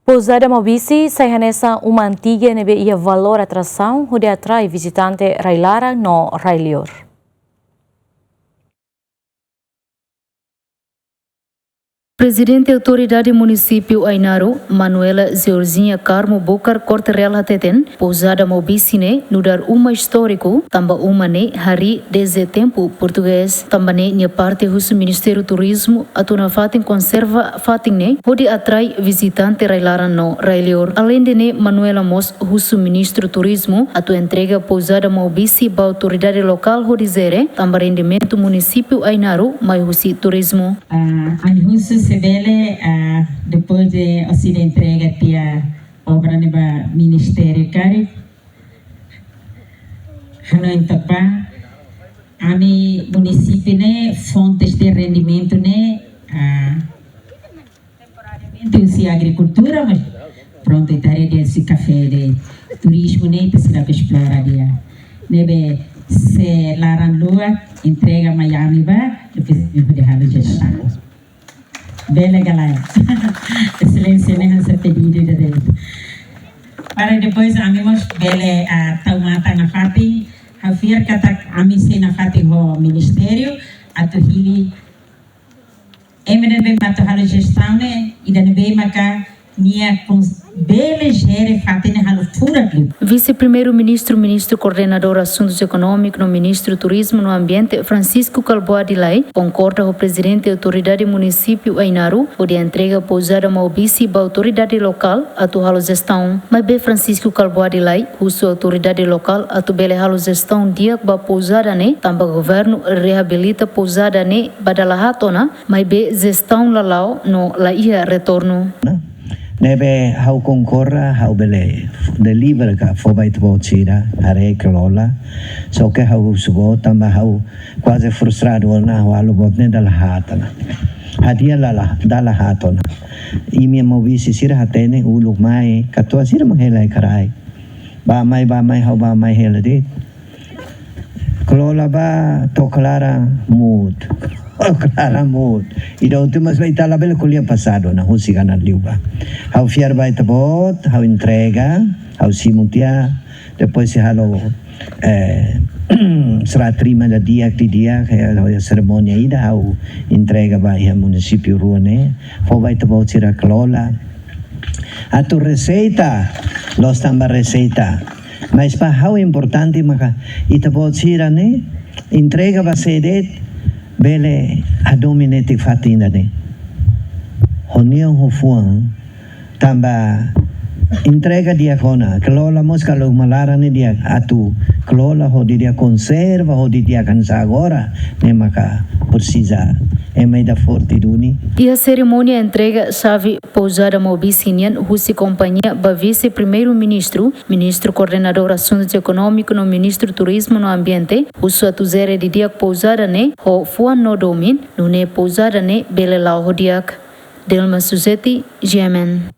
Pousada Mobisi sai nessa uma antiga nebe ia valor atração onde atrai visitante Railara no Railior. Presidente da Autoridade Município Ainaro, Manuela Georginha Carmo Bocar Corterel Hateten, Pousada Mobisine, nudar uma histórico, tamba uma ne hari desde tempo português, tamba ne nia parte do Ministério do Turismo, atuna fatin conserva fatin ne, onde atrai visitante Railara no Railior. Além de ne, Manuela Mos, o Ministro do Turismo, atu entrega Pousada Mobisi ba autoridade local Rodizere, tamba rendimento Município Ainaro, mai husi turismo. Sebele, depois de a entrega tia obra no Ministério Cari, Hanoi Tapa, ami município né fontes de rendimento né temporariamente usi agricultura, mas pronto itaria desse café de turismo né precisa explorar dia, nebe se laran lua entrega Miami ba depois de halo gestão. Bela galera, excelência né essa pedido de Deus. Para depois amigos bela taumata na fati, hafir kata ami se na fati ho ministério atu hili emene be mato halo gestão né ida be maka nia com bela gere fati ne halo fura club. Vice-primeiro-ministro, ministro coordenador assuntos econômicos, no ministro turismo no ambiente, Francisco Calboa Dilay, concorda com o presidente da autoridade município Ainaro, onde entrega Pousada Mobisi para a autoridade local, a tu halo gestão. Mas bem Francisco Calboa Dilay, sua autoridade local, a tu bele halo gestão dia para Pousada ne, também governo reabilita Pousada ne, badalahatona, mas bem gestão lalau no laia retorno. Nebe hau concorra hau bele deliver ka fobai tbo tira are klola so ke hau subo tamba hau quase frustrado na hau bot ne dal hatana hadia la dal hatona I mi movisi sira hatene uluk mai katwa sira manghela karai ba mai hau ba mai hela dit klola ba to clara mood Clara mood. E da última vez está lá bem colher passado na Rússia ganhar liuba. Hau fiar vai tabot, hau entrega, hau simutia, depois se halo será trima da dia que dia a cerimônia ida hau entrega vai ao município Ruane, hau vai tabot será clola. A tu receita, nós tamba receita. Mas para hau importante maka itabot será ne entrega vai ser bele adominete fatina ne honio hofuan tamba entrega dia kona klola mosca lo malara ne dia atu klola ho dia conserva ho dia cansa agora ne maka precisa é meio da forte duni. E a cerimônia entrega chave Pousada Mobisinian, Russi Companhia, ba vice-primeiro-ministro, ministro coordenador assuntos econômicos no ministro turismo no ambiente, o sua tuzere de dia Pousada ne, ho fuan no domin, no ne Pousada ne, bele lau ho diak. Delma Suzeti, Yemen.